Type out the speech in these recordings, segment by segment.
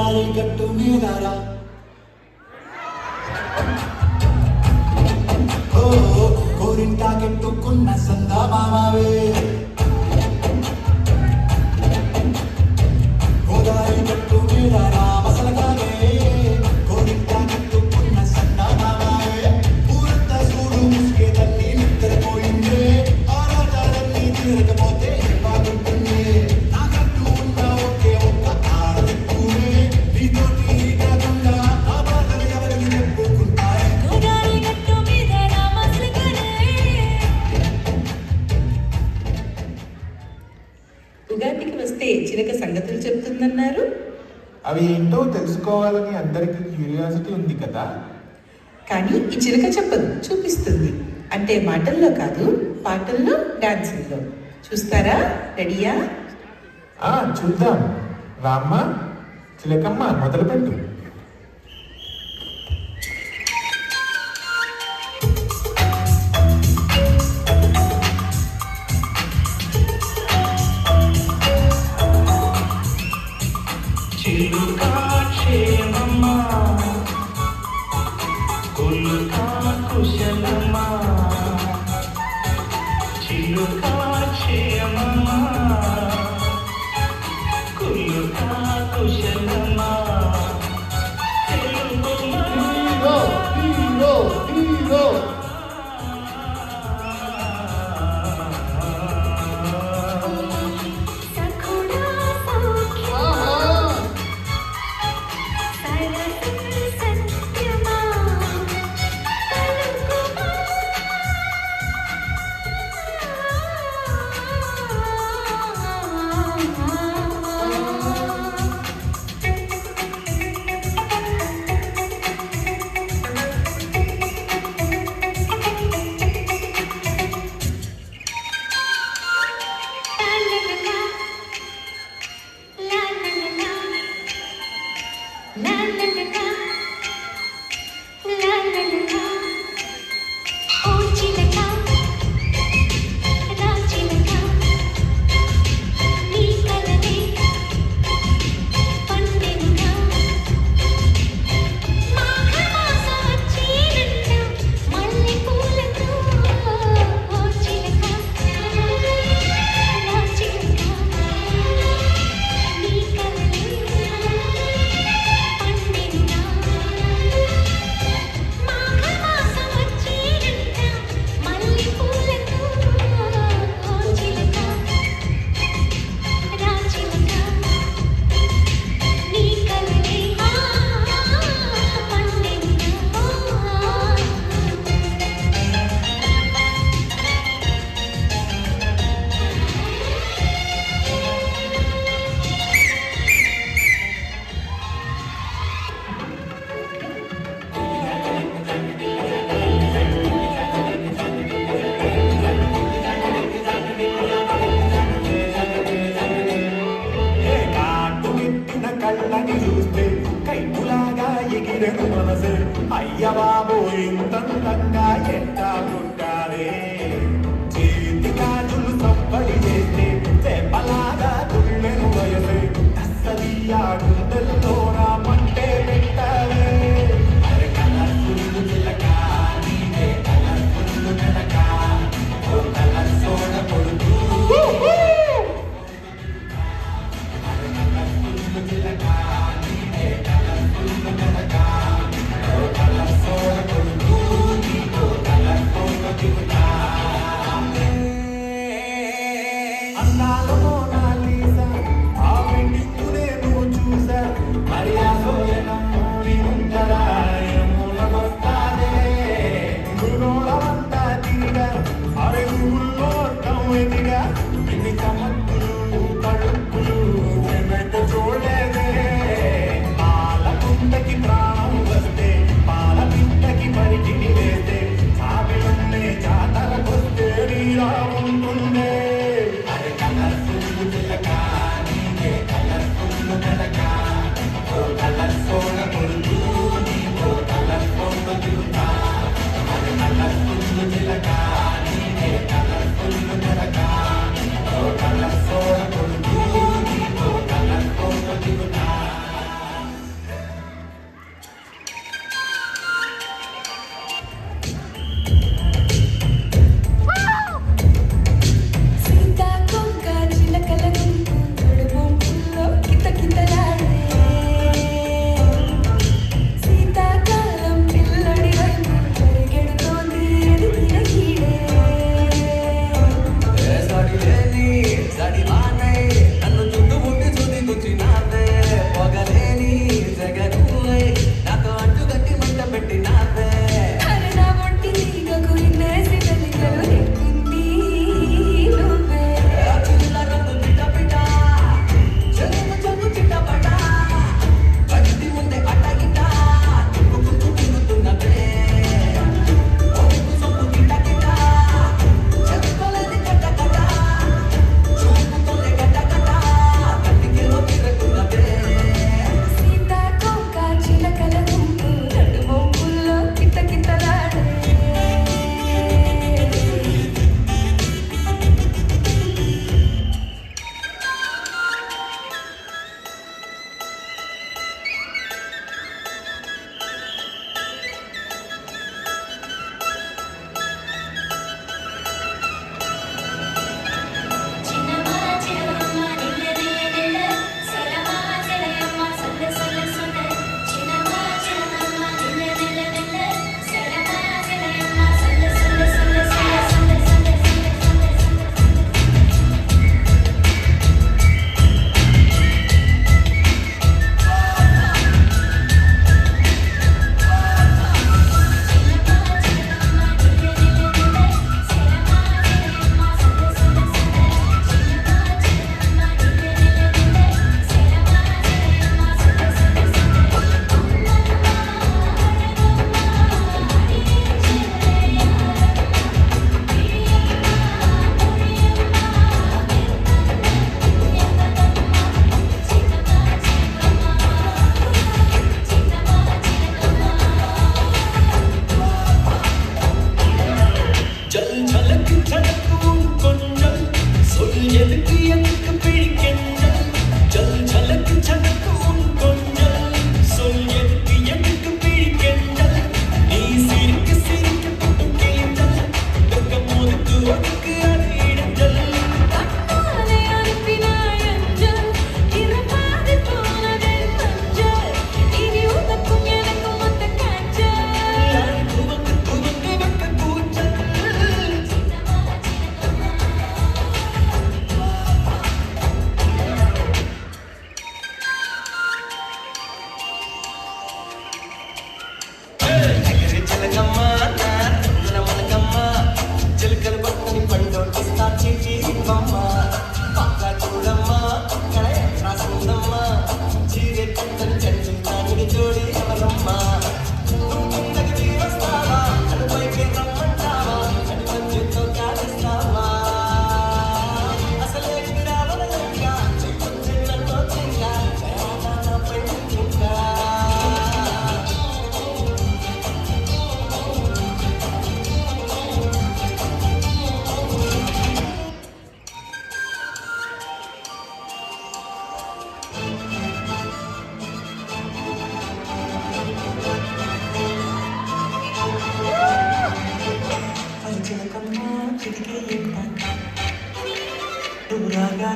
గోదావరి గట్టు మీదరా గోరింటా కెట్టుకున్న సందా మామవే గోదావరి గట్టు మీదరా మసలగానే గోరింటా కెట్టుకున్న సందా మామవే ఊరంతా చూడు ముసుగే తల్లి నిద్రపోయిందే ఆరాటాలన్నీ తీరకపోతే బాగుంటుంది నాకంటూ ఉన్న ఒకే ఒక్క ఆడదిక్కునే నీతోటి కాకుండా ఆ బాధలు ఎవరికి చెప్పుకుంటారే గోదావరి గట్టు మీద రామచిలకనే. ఉగాదికి వస్తే చిలక సంగతులు చెప్తుందన్నారు. అవి ఏంటో తెలుసుకోవాలని అందరికీ క్యూరియాసిటీ ఉంది కదా. కానీ ఈ చిలక చెప్పదు, చూపిస్తుంది. అంటే మాటల్లో కాదు, పాటల్లో, డాన్సుల్లో. చూస్తారా? రెడీయా? చూద్దాం. రామ్మ, చిలకమ్మ మొదలుపెట్టు. చిలుకా క్షేమమ్మా కొలుకా కుశలమా చిలుకా క్షేమమ్మా కొలుకా కుశలమా తెలుగుమా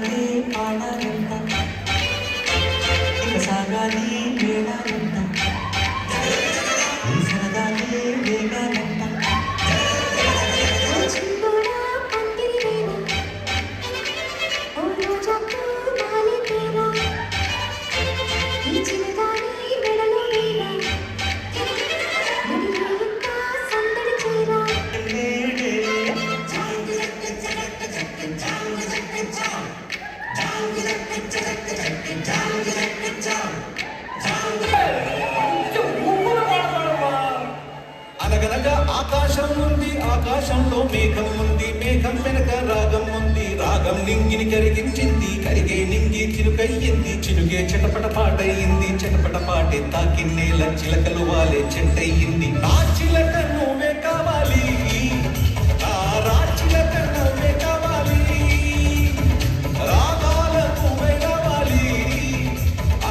రాగాలే పాడాలంట ఇక సాగాలి మేళాలంట ఈ సరదాలే వేగాలంట చిన్నోడా పందిరి వేళ ఓ రోజాకు నాలి తీరా ఈ చిన్నదాని మెడలో వీణ నడిరేయంతా సందడి చీరా అనగనగా ఆకాశం ఉంది ఆకాశంలో మేఘం ఉంది మేఘం వెనక రాగం ఉంది రాగం నింగిని కరిగించింది కరిగే నింగి చిలుకయ్యింది చిలుకే చెటపట పాటయింది చెటపట పాటే తాకి నేల చిలకలు వాలే చెట్టయింది నా చిలక నువ్వే కావాలి నా రా చిలక నువ్వే కావాలి రాగాల నువ్వే కావాలి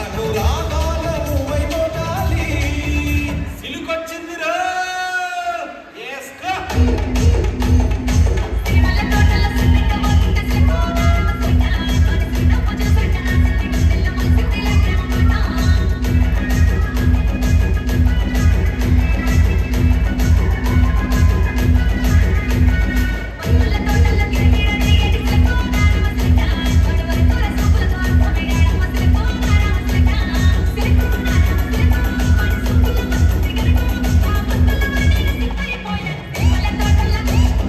అనురాగాల నువ్వై మోగాలి సిలుకొచ్చిందిరా తిరుమల తోటల సందక మోతుంటే సికోనా మసక పూజ సకన సిల్ల మసితిల ప్రేమ మనుల తోటల గిరగిర దిగడి సికోనా మసక వడవరి తోర సూపులతో అర్థమయ్యాడ మసకోనా మసక సికోనా మసక వాడి సూపుల మస్తుంది గరగ ఆ మసల వాడిన సిక్కైపోయిన తిరుమల తోటల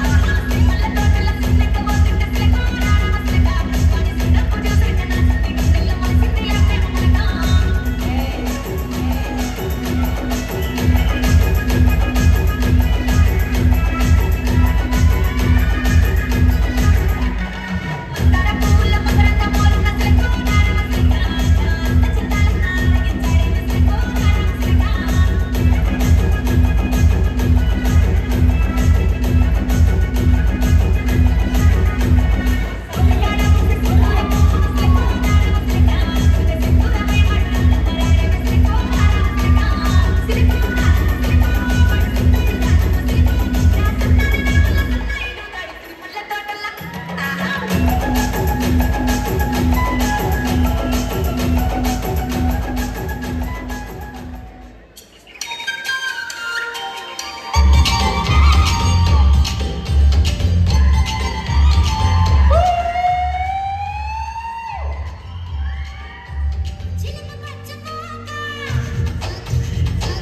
ఆహా తిరుమల తోటల సందక మోతుంటే సికోనా మసక వాడి సిన్న పూజ సకన సిల్ల మసితిల ప్రేమ మందార పూల మకరంద మోలుక సికోనా మసక చింతాల నారగించాడే సికోనా మసక సోలయాడ సికోనా సికోనా మసక సికోనా మై మాటల తరారే సికోనా మసక సికోనా తిరుమల తోటల ఆహా చిలక పచ్చకోక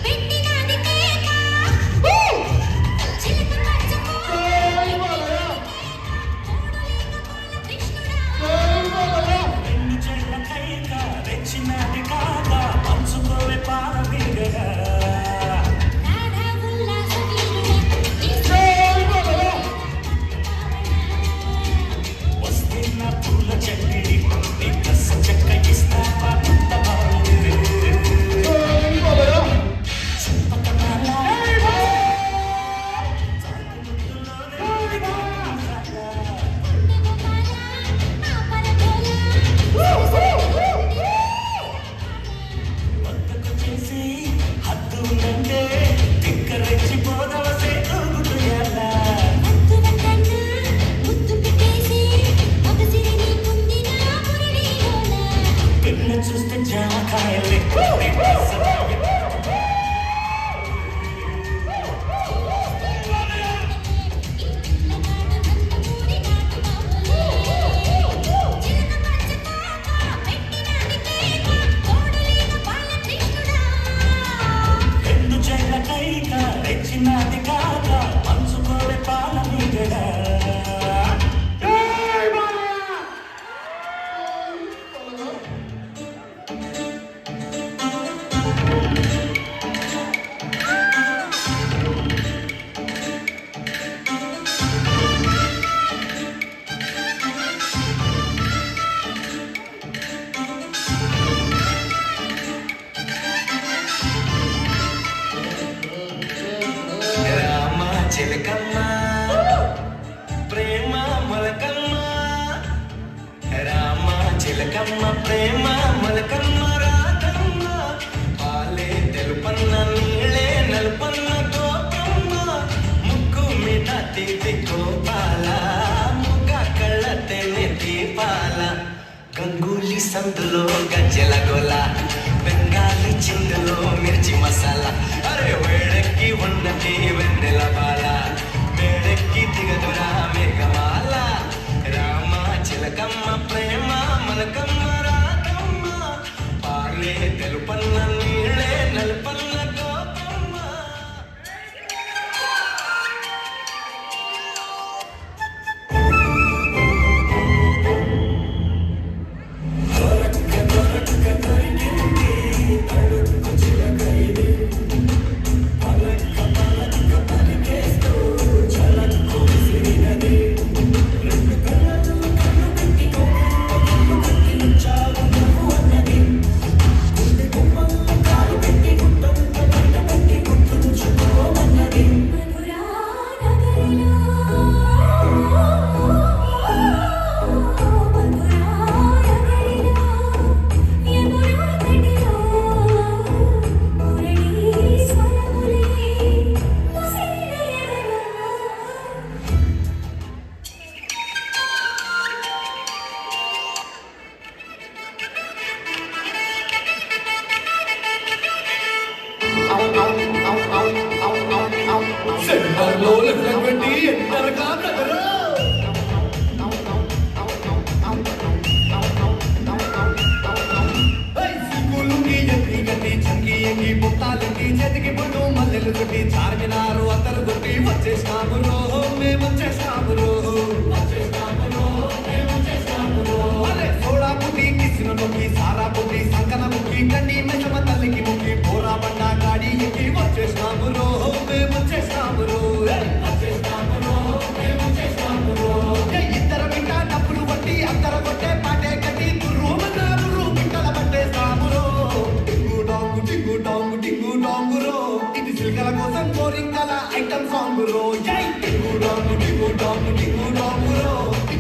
పెట్టినాది కేక చిలక పచ్చకోక కృష్ణుడా రెండు చెట్ల కైక రెచ్చినది కాక పంచుకోవే పారవీగగా రాధా ఉల్లాస వీరుడా వస్తున్న పూల చెట్టిడి నీ కస చెక్క ఇస్తావా అంత బాగుంది చింతకనాల వద్దకు చేసి హద్దు ఉందంటే తిక్క రెచ్చిపోదవసే ఊగుతుయాలా పిల్ల చూస్తే జామకాయలే రెండు చెట్ల కైక రెచ్చినది కాక పంచుకోవే పాల మీగడా రామ చిలకమ్మ ప్రేమ మొలకమ్మ రామ చిలకమ్మ ప్రేమ మొలకమ్మ రాధమ్మ పాలే తెలుపన్న నీళ్ళే నలుపన్న గోపమ్మ ముక్కు మీద తీపి గోపాల ముగ్గ కళ్ళ తెని దీపాల సందులో గజ్జల గోల బెంగాలీ చిందులో మిర్చి మసాలా అరే వేడెక్కి ఉన్నది వెన్నెల బాల వేడెక్కి దిగదురా మేఘమాల రామ చిలకమ్మ ప్రేమ మనకమ్మ రాకమ్మ పాలే తెలుపన్న నీళ్ళే నలుపన్న గోపమ్మ. మధురా నగరిలో మధురా నగరిలో యమునా తటిలో మురళీ స్వరములే ముసిరిన ఎదలో సెంటర్లో లెఫ్ట్ పెట్టి ఎంటర్ కాకరా ఎంగి బుట్టాలెంగి చేతికి బుట్టు మల్లెలు కొట్టి చార్మినారు అందరు కొట్టి వచ్చేసినాము రోహో మేము వచ్చేసినాము రోహో అరే సోడా పుట్టి కిసిన నొక్కి సారా పుట్టి సంకన ముక్కి గండి మెసమ తల్లికి ముక్కి పోరా బండ గాడి ఎక్కి వచ్చేసినాము రోహో మేము వచ్చేసినాము రో ఇద్దరు బిడ్డ డబ్బులు కొట్టి అందర కొట్టే పాటే కట్టి తుర్రుమన్నారు బిడ్డల పట్టేస్తాము రో టింగు డాంగు టింగు డాంగు టింగు డాంగు రో ఇది సిల్కల కోసం కోరింకల ఐటమ్ సాంగ్ రో జై టింగు డాంగు టింగు డాంగు టింగు